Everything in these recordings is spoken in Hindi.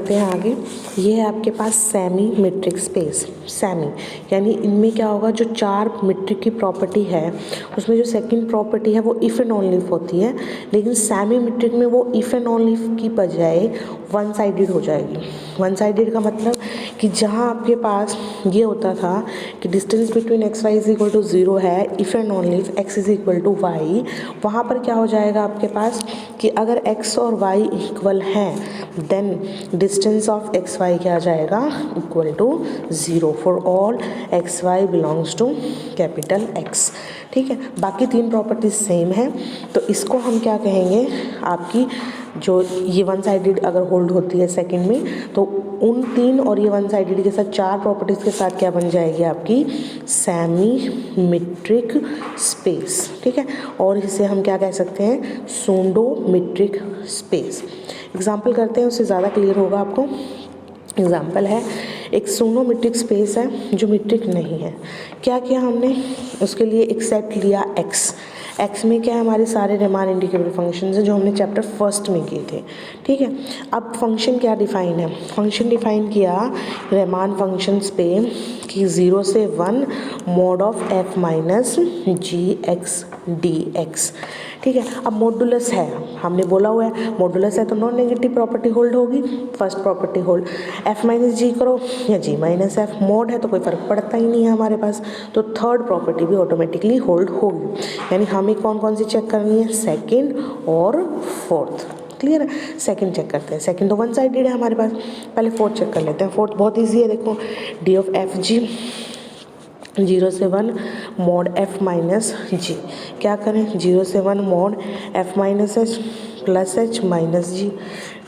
करते हैं आगे। ये है आपके पास सेमी मीट्रिक स्पेस। सेमी यानी इनमें क्या होगा, जो 4 मीट्रिक की प्रॉपर्टी है उसमें जो सेकंड प्रॉपर्टी है वो इफ़ एंड ओनली इफ होती है, लेकिन सेमी मीट्रिक में वो इफ़ एंड ओनली इफ की बजाय वन साइडेड हो जाएगी। वन साइडेड का मतलब कि जहाँ आपके पास ये होता था कि distance between x y is equal to 0 है, if and only if x is equal to y, वहाँ पर क्या हो जाएगा आपके पास कि अगर x और y इक्वल हैं then distance of x Y क्या आ जाएगा, equal to 0 for all x y belongs to capital X। ठीक है, बाकी 3 प्रॉपर्टीज सेम है, तो इसको हम क्या कहेंगे, आपकी जो ये वन साइडेड अगर होल्ड होती है सेकंड में, तो उन 3 और ये वन साइडेड के साथ 4 प्रॉपर्टीज़ के साथ क्या बन जाएगी आपकी सेमी मीट्रिक स्पेस। ठीक है, और इसे हम क्या कह सकते हैं, सूडो मीट्रिक स्पेस। एग्जाम्पल करते हैं, उससे ज़्यादा क्लियर होगा आपको। एग्जाम्पल है, एक सूडोमीट्रिक स्पेस है जो मीट्रिक नहीं है। क्या किया हमने, उसके लिए एक सेट लिया एक्स में क्या है, हमारे सारे रीमान इंटीग्रेबल फंक्शंस हैं जो हमने चैप्टर फर्स्ट में किए थे। ठीक है, अब फंक्शन क्या डिफाइन है, फंक्शन डिफाइन किया रीमान फंक्शंस पे कि 0 से 1 mod of f minus g x d x. ठीक है, अब मॉडुलस है, हमने बोला हुआ है मॉडुलस है तो नॉन नेगेटिव प्रॉपर्टी होल्ड होगी, first property hold. f minus g करो या g माइनस एफ, मॉड है तो कोई फ़र्क पड़ता ही नहीं है हमारे पास, तो थर्ड प्रॉपर्टी भी ऑटोमेटिकली होल्ड होगी। यानी हमें कौन कौन सी चेक करनी है, सेकेंड और फोर्थ। क्लियर है, सेकंड चेक करते हैं, सेकंड तो वन साइडेड है हमारे पास, पहले फोर्थ चेक कर लेते हैं। फोर्थ बहुत इजी है, देखो डी ऑफ एफ जी 0 से 1 मॉड f माइनस जी, क्या करें 0 से 1 mod f minus h plus h minus g,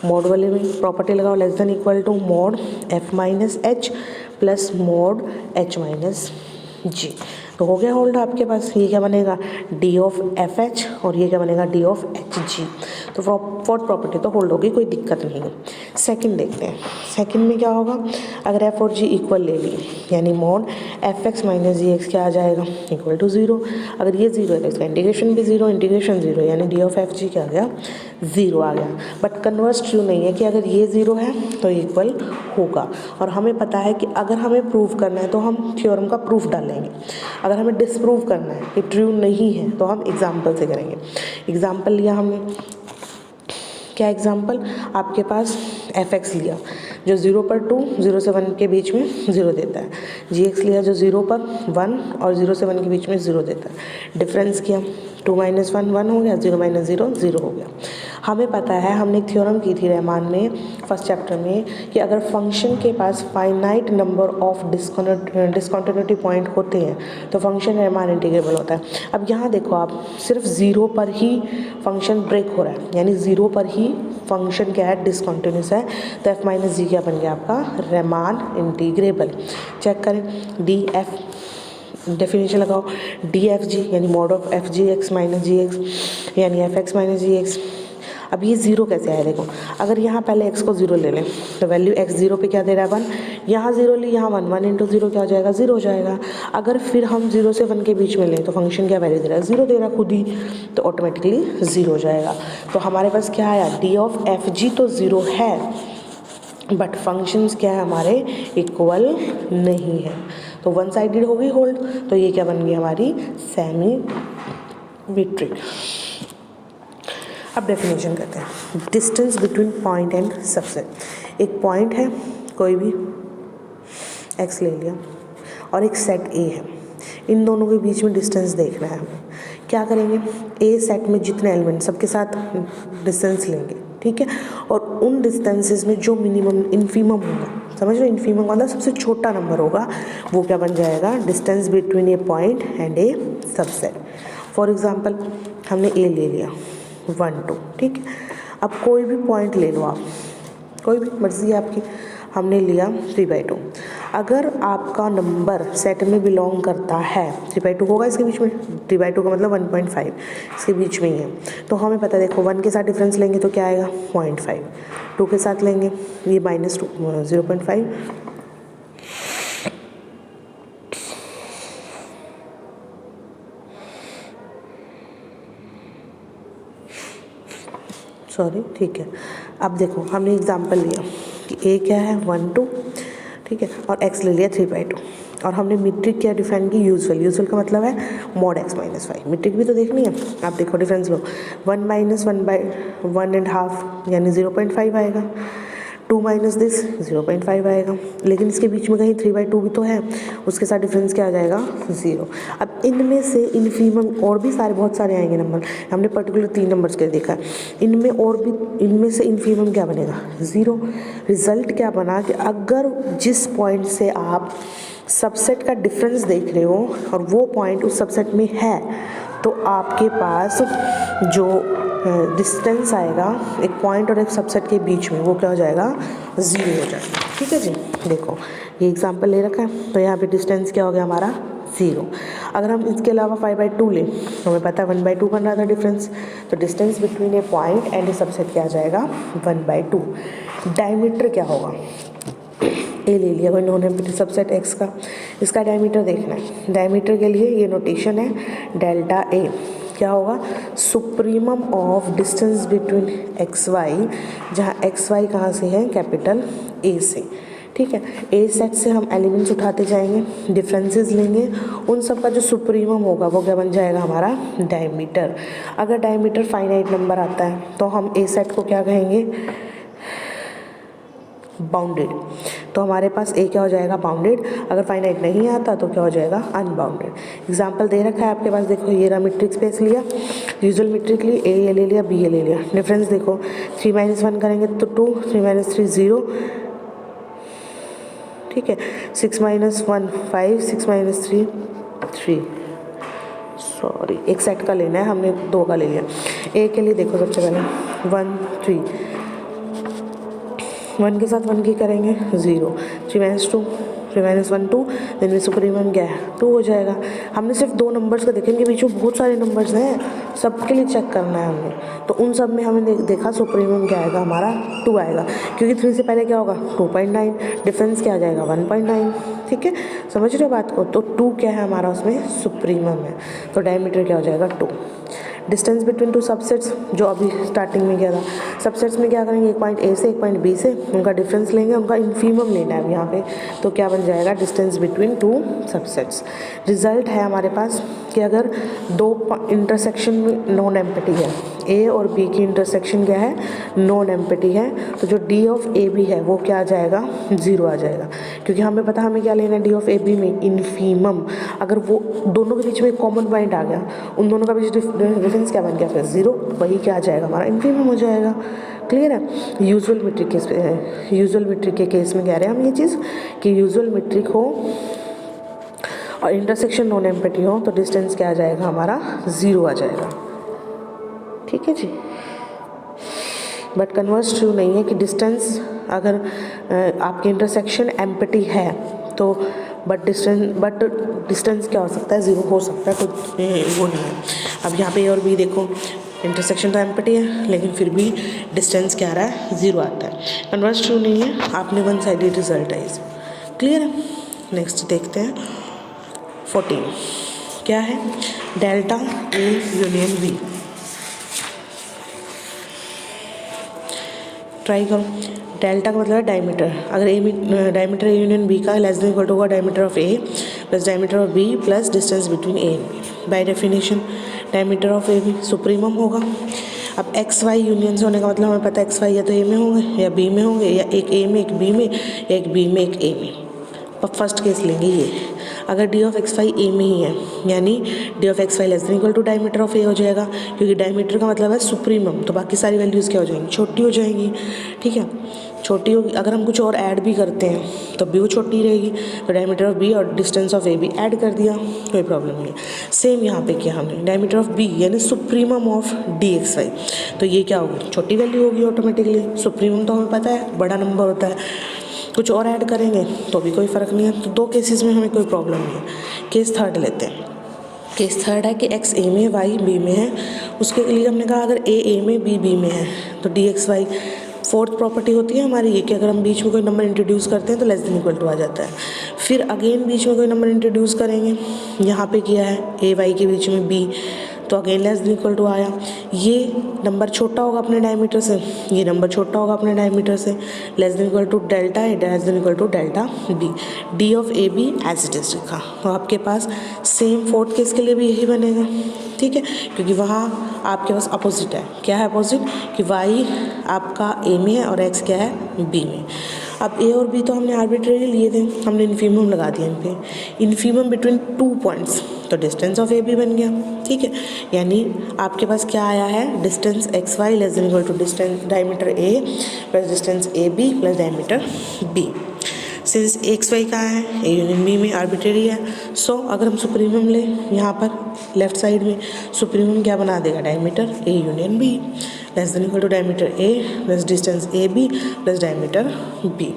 mod वाले में प्रॉपर्टी लगाओ less than equal to mod f minus h plus mod h minus g, तो हो गया होल्ड आपके पास। ये क्या बनेगा, डी ऑफ एफ एच, और ये क्या बनेगा, डी ऑफ एच जी। तो फोर्थ प्रॉपर्टी तो होल्ड होगी, कोई दिक्कत नहीं है। सेकंड देखते हैं, सेकंड में क्या होगा, अगर एफ और जी इक्वल ले ली यानी mod F x minus g x क्या आ जाएगा, इक्वल टू 0। अगर ये 0 है तो इसका इंटीग्रेशन भी 0, इंटीग्रेशन 0 यानी डी ऑफ एफ जी क्या आ गया, 0 आ गया। बट कन्वर्स ट्रू नहीं है कि अगर ये 0 है तो इक्वल होगा, और हमें पता है कि अगर हमें प्रूव करना है तो हम थ्योरम का प्रूफ डालेंगे, अगर हमें डिसप्रूव करना है कि ट्रू नहीं है तो हम एग्जाम्पल से करेंगे। एग्जाम्पल लिया हमने, क्या एग्जाम्पल, आपके पास एफ एक्स लिया जो 0 पर 2, 0 से 1 के बीच में 0 देता है, जी एक्स लिया जो 0 पर 1 और 0 से 1 के बीच में 0 देता है। डिफरेंस किया, 2 माइनस 1 1 हो गया, 0 माइनस 0 0 हो गया। हमें पता है, हमने एक थ्योरम की थी रहमान में फर्स्ट चैप्टर में कि अगर फंक्शन के पास finite number of discontinuity point होते हैं तो फंक्शन रहमान इंटीग्रेबल होता है। अब यहाँ देखो आप, सिर्फ 0 पर ही फंक्शन ब्रेक हो रहा है, यानी 0 पर ही फंक्शन क्या है, डिसकंटिन्यूस है, तो f माइनस जी क्या बन गया आपका, रहमान इंटीग्रेबल। चेक करें, डी एफ डेफिनेशन लगाओ, डी एफ जी यानी mod of f g x minus g x यानी f x minus g x. अब ये 0 कैसे आया, देखो अगर यहाँ पहले x को 0 ले लें तो वैल्यू x 0 पे क्या दे रहा है 1, यहाँ 0 ली, यहाँ 1, 1 इंटू 0 क्या हो जाएगा, 0 हो जाएगा। अगर फिर हम 0 से 1 के बीच में लें तो फंक्शन क्या वैल्यू दे रहा है, 0 दे रहा है खुद ही, तो ऑटोमेटिकली 0 हो जाएगा। तो हमारे पास क्या आया, डी ऑफ एफ जी तो 0 है बट फंक्शंस क्या है हमारे, इक्वल नहीं है, तो वन साइडेड हो गई होल्ड, तो ये क्या बन गई हमारी, सेमी मीट्रिक। अब डेफिनेशन करते हैं, distance between point and subset. एक पॉइंट है कोई भी, x ले लिया, और एक सेट A है, इन दोनों के बीच में डिस्टेंस देखना है हमें। क्या करेंगे, A सेट में जितने एलिमेंट सबके साथ डिस्टेंस लेंगे, ठीक है, और उन डिस्टेंसेस में जो मिनिमम इन्फीमम होगा, समझ लो इन्फीमम वाला सबसे छोटा नंबर होगा, वो क्या बन जाएगा, distance between A point and A subset. For example हमने A ले लिया 1 2, ठीक है, अब कोई भी पॉइंट ले लो आप, कोई भी मर्जी है आपकी, हमने लिया 3/2। अगर आपका नंबर सेट में बिलोंग करता है, 3/2 होगा इसके बीच में, 3/2 का मतलब 1.5 इसके बीच में ही है, तो हमें पता है, देखो 1 के साथ डिफरेंस लेंगे तो क्या आएगा 0.5, 2 के साथ लेंगे ये -2 0.5, सॉरी, ठीक है। अब देखो हमने एग्जाम्पल लिया कि ए क्या है 1 2, ठीक है, और x ले लिया 3/2। और हमने मीट्रिक क्या डिफाइन की, यूजुअल। यूजुअल का मतलब है mod x minus y. Metric भी तो देखनी है, आप देखो डिफरेंस लो, 1 माइनस 1/1.5 यानी 0.5 आएगा, 2 माइनस दिस 0.5 आएगा, लेकिन इसके बीच में कहीं 3/2 भी तो है, उसके साथ डिफरेंस क्या आ जाएगा 0। अब इनमें से इनफीमम और भी सारे बहुत सारे आएंगे नंबर, हमने पर्टिकुलर 3 नंबर्स के देखा है, इनमें और भी, इनमें से इनफीमम क्या बनेगा 0। रिजल्ट क्या बना कि अगर जिस पॉइंट से आप सबसेट का डिफरेंस देख रहे हो और वो पॉइंट उस सबसेट में है, तो आपके पास जो डिस्टेंस आएगा एक पॉइंट और एक सबसेट के बीच में, वो क्या हो जाएगा 0 हो जाएगा। ठीक है जी, देखो ये एग्जांपल ले रखा है, तो यहाँ पे डिस्टेंस क्या हो गया हमारा 0। अगर हम इसके अलावा 5/2 लें, हमें पता है 1/2 बन रहा था डिफरेंस, तो distance between A point and A subset क्या आ जाएगा 1/2। डायमीटर क्या होगा, ए ले लिया कोई नॉन एम्प्टी सबसेट एक्स का, इसका डायमीटर देखना है। डायमीटर के लिए ये नोटेशन है डेल्टा ए, क्या होगा supremum of distance between x y, जहाँ एक्स वाई कहाँ से है कैपिटल ए से। ठीक है, ए सेट से हम एलिमेंट्स उठाते जाएंगे, डिफरेंसेस लेंगे, उन सब का जो सुप्रीमम होगा वो क्या बन जाएगा हमारा डायमीटर। अगर डायमीटर फाइनाइट नंबर आता है तो हम ए सेट को क्या कहेंगे बाउंडेड, तो हमारे पास ए क्या हो जाएगा बाउंडेड। अगर फाइनाइट नहीं आता तो क्या हो जाएगा अनबाउंडेड। एग्जांपल दे रखा है आपके पास, देखो ये रहा मीट्रिक स्पेस लिया, यूजुअल मीट्रिक ली, ए ले लिया, बी ले लिया, डिफरेंस देखो 3 - 1 करेंगे तो 2, 3 - 3 0, ठीक है, 6 - 1 5, 6 - 3 3, सॉरी एक सेट का लेना है, हमने 2 का ले लिया। ए के लिए देखो सबसे पहले 1 3, 1 के साथ 1 की करेंगे 0, 3 - 2, 3 - 1 2, देन में सुप्रीमम क्या है 2 हो जाएगा। हमने सिर्फ 2 नंबर्स का देखेंगे, बीच में बहुत सारे नंबर्स हैं, सबके लिए चेक करना है हमने, तो उन सब में हमने देखा सुप्रीमम क्या आएगा हमारा 2 आएगा, क्योंकि 3 से पहले क्या होगा 2.9, डिफरेंस क्या आ जाएगा 1.9। ठीक है, समझ रहे हो बात को, तो 2 क्या है हमारा उसमें सुप्रीमम है, तो डायमीटर क्या हो जाएगा 2। डिस्टेंस बिटवीन 2 सबसेट्स, जो अभी स्टार्टिंग में किया था, सबसेट्स में क्या करेंगे एक पॉइंट ए से एक पॉइंट बी से, उनका डिफरेंस लेंगे, उनका इनफीमम लेना है अब यहाँ पे, तो क्या बन जाएगा डिस्टेंस बिटवीन 2 सबसेट्स। रिजल्ट है हमारे पास कि अगर 2 इंटरसेक्शन में नॉन एम्प्टी है, ए और बी की इंटरसेक्शन क्या है नॉन एम्प्टी है, तो जो डी ऑफ ए बी है वो क्या आ जाएगा 0 आ जाएगा, क्योंकि हमें पता हमें क्या लेना है डी ऑफ ए बी में इनफीमम। अगर वो दोनों के बीच में एक कॉमन पॉइंट आ गया, उन दोनों का बीच डिफरेंस क्या बन गया फिर 0, वही क्या आ जाएगा हमारा इनफीमम हो जाएगा। क्लियर है। यूजुअल मीट्रिक केस पे, यूजुअल मीट्रिक के केस में कह रहे हैं हम ये चीज़ कि यूजुअल मीट्रिक हो और इंटरसेक्शन नॉन एम्प्टी हो तो डिस्टेंस क्या आ जाएगा हमारा 0 आ जाएगा। ठीक है जी, बट कन्वर्स ट्रू नहीं है कि डिस्टेंस अगर आपके इंटरसेक्शन एम्प्टी है तो बट डिस्टेंस क्या हो सकता है 0 हो सकता है, कुछ वो नहीं है। अब यहाँ पे और भी देखो, इंटरसेक्शन तो एम्प्टी है लेकिन फिर भी डिस्टेंस क्या आ रहा है 0 आता है, कन्वर्स ट्रू नहीं है, आपने वन साइडेड रिजल्ट है इस। क्लियर है। नेक्स्ट देखते हैं 14 क्या है, delta A union B. Try करो, डेल्टा का मतलब है डायमीटर, अगर A diameter A union B का लेस देन इक्वल टू होगा diameter of A plus diameter of B plus distance between A and B. By definition diameter of A B supremum होगा। अब एक्स वाई यूनियन से होने का मतलब हमें पता है एक्स वाई या तो ए में होंगे या बी में होंगे, या एक ए में एक बी में या एक बी में एक ए में। अब फर्स्ट केस लेंगे ये, अगर d of x y A में ही है यानी d of x Y less than equal to diameter of A हो जाएगा, क्योंकि डायमीटर का मतलब है सुप्रीमम, तो बाकी सारी वैल्यूज़ क्या हो जाएंगी छोटी हो जाएंगी। ठीक है, छोटी होगी। अगर हम कुछ और ऐड भी करते हैं तो भी वो छोटी रहेगी, तो डायमीटर ऑफ बी और डिस्टेंस ऑफ ए भी ऐड कर दिया, कोई प्रॉब्लम नहीं है। सेम यहाँ पे किया हमने, डायमीटर ऑफ बी यानी supremum of d x y, तो ये क्या होगी छोटी वैल्यू होगी ऑटोमेटिकली, सुप्रीमम तो हमें पता है बड़ा नंबर होता है, कुछ और ऐड करेंगे तो भी कोई फ़र्क नहीं है। तो 2 केसेस में हमें कोई प्रॉब्लम नहीं है। केस थर्ड लेते हैं। केस थर्ड है कि एक्स ए में वाई बी में है, उसके लिए हमने कहा अगर ए में बी बी में है तो d x y. Fourth property होती है हमारी ये कि अगर हम बीच में कोई नंबर इंट्रोड्यूस करते हैं तो लेस देन इक्वल टू आ जाता है। फिर अगेन बीच में कोई नंबर इंट्रोड्यूस करेंगे, यहाँ पे किया है ए वाई के बीच में बी, तो again less than equal to आया। ये नंबर छोटा होगा अपने डायमीटर से, ये नंबर छोटा होगा अपने डायमीटर से, less than equal to delta A, less than equal to delta B, d of A B as it is लिखा। तो आपके पास सेम फोर्थ केस के लिए भी यही बनेगा, ठीक है, क्योंकि वहाँ आपके पास अपोजिट है। क्या है अपोजिट? कि y आपका a में है और x क्या है b में। अब a और b तो हमने आर्बिट्रेरी लिए थे, हमने इन्फीमम लगा दिया इन पे, इन्फीमम बिटवीन 2 पॉइंट्स, तो डिस्टेंस ऑफ ए बी बन गया, ठीक है। यानी आपके पास क्या आया है, distance x Y less than equal to distance diameter A plus distance A B plus diameter B. Since x y कहाँ है, ए यूनियन बी में, आर्बिट्रेरी है। सो अगर हम सुप्रीमम लें यहाँ पर लेफ्ट साइड में, सुप्रीमम क्या बना देगा, diameter A union B less than equal to diameter A plus distance A B plus diameter B.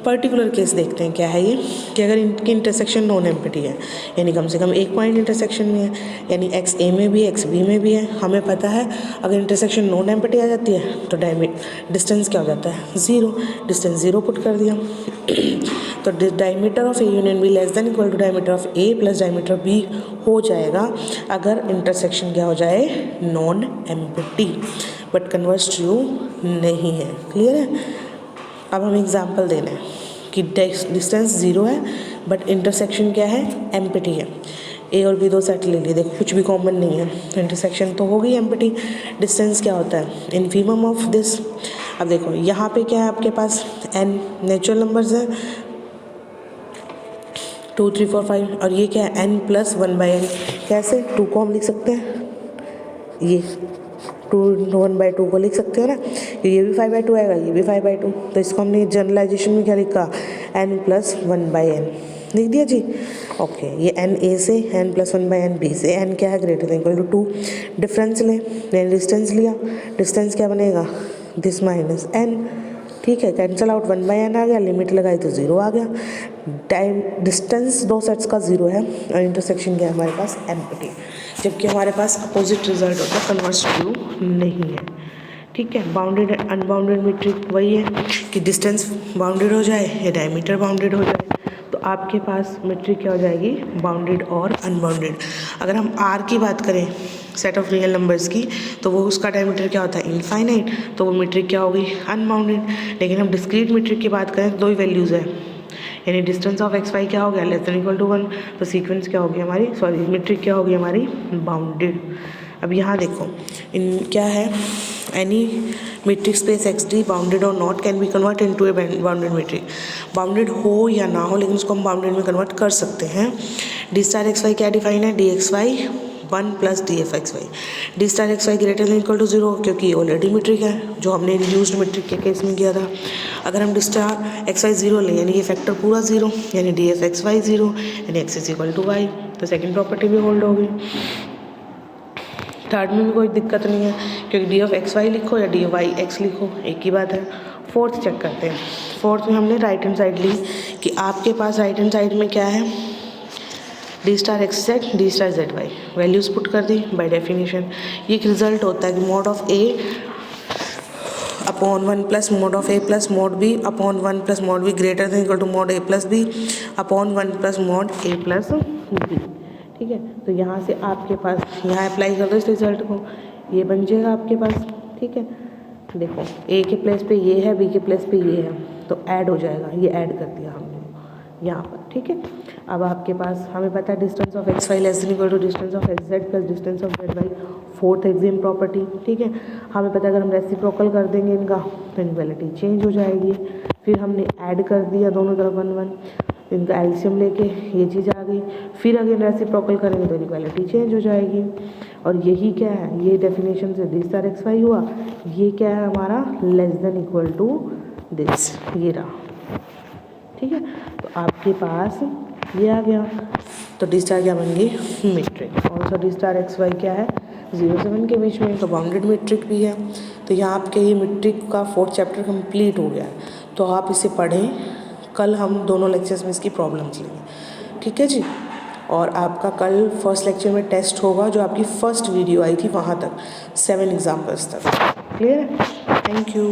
Particular case देखते हैं क्या है ये, कि अगर इनकी इंटरसेक्शन नॉन एम्प्टी है, यानी कम से कम एक पॉइंट इंटरसेक्शन में है, यानी एक्स ए में भी एक्स बी में भी है। हमें पता है अगर इंटरसेक्शन नॉन एम्प्टी आ जाती है तो डिस्टेंस क्या हो जाता है, ज़ीरो। डिस्टेंस ज़ीरो पुट कर दिया तो diameter of A union B less than equal to diameter of A plus diameter B हो जाएगा अगर इंटरसेक्शन क्या हो जाए, non empty, but converse true नहीं है। क्लियर है? अब हम एग्जांपल दे रहे हैं कि डिस्टेंस ज़ीरो है बट इंटरसेक्शन क्या है, एम्प्टी है। ए और बी दो सेट ले लिए, देखो कुछ भी कॉमन नहीं है, तो इंटरसेक्शन तो होगी एम्प्टी। डिस्टेंस क्या होता है, इन्फीमम ऑफ दिस। अब देखो यहाँ पे क्या है आपके पास, एन नेचुरल नंबर्स हैं 2 3 4 5, और ये क्या है, एन प्लस 1/n। कैसे, 2 को हम लिख सकते हैं, ये 2 1/2 को लिख सकते हो ना, ये भी 5/2 आएगा, ये भी 5/2, तो इसको हमने जनरलाइजेशन में क्या लिखा, n प्लस 1/n लिख दिया जी। ओके, ये n a से, n प्लस 1/n b से, n क्या है, greater than equal to 2। Difference लें, मैंने डिस्टेंस लिया, डिस्टेंस क्या बनेगा, दिस माइनस n, ठीक है, कैंसिल आउट, 1/n आ गया, लिमिट लगाई तो 0 आ गया। डिस्टेंस दो सेट्स का 0 है और इंटरसेक्शन क्या है हमारे पास, एम्प्टी, जबकि हमारे पास अपोजिट रिजल्ट होता है, कन्वर्स ट्रू नहीं है, ठीक है। बाउंडेड अनबाउंडेड मीट्रिक वही है कि डिस्टेंस बाउंडेड हो जाए या डायमीटर बाउंडेड हो जाए, तो आपके पास मीट्रिक क्या हो जाएगी, बाउंडेड और अनबाउंडेड। अगर हम आर की बात करें, सेट ऑफ रियल नंबर्स की, तो वो उसका डायमीटर क्या होता है, इनफाइनाइट, तो वो मीट्रिक क्या होगी, अनबाउंडेड। लेकिन हम डिस्क्रीट मीट्रिक की बात करें तो 2 ही वैल्यूज़ है, यानी डिस्टेंस ऑफ एक्स वाई क्या हो गया, लेस देन इक्वल टू 1, तो सीक्वेंस क्या होगी हमारी, सॉरी मीट्रिक क्या होगी हमारी, बाउंडेड। अब यहाँ देखो इन क्या है, any metric space x d bounded और not can be convert into a bounded metric. Bounded हो या ना हो, लेकिन उसको हम बाउंडेड में कन्वर्ट कर सकते हैं। डी स्टार एक्स वाई क्या डिफाइन है, D x Y 1 plus D F X Y. D star X Y greater than equal to 0, क्योंकि ऑलरेडी मीट्रिक है, जो हमने यूज्ड मीट्रिक के केस में किया था। अगर हम डी स्टार एक्स वाई 0 लें, यानी ये फैक्टर पूरा 0, यानी डी एफ एक्स वाई 0, यानी X is equal to Y, तो सेकेंड प्रॉपर्टी भी होल्ड होगी। थर्ड में भी कोई दिक्कत नहीं है, क्योंकि डी ऑफ एक्स वाई लिखो या डी ऑफ वाई एक्स लिखो एक ही बात है। फोर्थ चेक करते हैं, फोर्थ में हमने राइट हैंड साइड ली कि आपके पास राइट हैंड साइड में क्या है, D star X Z, D star Z Y, values put कर दी बाय डेफिनेशन। ये एक रिजल्ट होता है कि mod of A upon 1 plus mod of A plus mod B upon 1 plus mod B greater than equal to mod A plus B upon 1 plus mod A plus B, ठीक है। तो यहाँ से आपके पास यहाँ अप्लाई कर दो इस रिजल्ट को, ये बन जाएगा आपके पास, ठीक है। देखो ए के प्लेस पे ये है, बी के प्लेस पे ये है, तो ऐड हो जाएगा, ये ऐड कर दिया हमने यहाँ पर, ठीक है। अब आपके पास हमें पता है distance of x Y less than equal to distance of X Z plus distance of Z Y, fourth axiom property, ठीक है। हमें पता है अगर हम रेसिप्रोकल कर देंगे इनका तो इनक्वालिटी चेंज हो जाएगी। फिर हमने ऐड कर दिया दोनों तरफ 1 1, इनका एल्शियम लेके ये चीज़ आ गई। फिर अगर रेसिप्रोकल करेंगे तो इनक्वालिटी चेंज हो जाएगी। और यही क्या है, ये डेफिनेशन से डी स्टार एक्स वाई हुआ, ये क्या है हमारा, less than equal to this, ये रहा, ठीक है। तो आपके पास ये आ गया, तो डी स्टार क्या बन गई, metric. Also D star X Y क्या है, 0 से 1 के बीच में, तो बाउंडेड मीट्रिक भी है। तो यहाँ आपके ये मीट्रिक का 4th चैप्टर कंप्लीट हो गया है, तो आप इसे पढ़ें। कल हम दोनों लेक्चर्स में इसकी प्रॉब्लम्स लेंगे, ठीक है जी। और आपका कल फर्स्ट लेक्चर में टेस्ट होगा, जो आपकी फर्स्ट वीडियो आई थी वहाँ तक 7 एग्जाम्पल्स तक, क्लियर है। Thank you.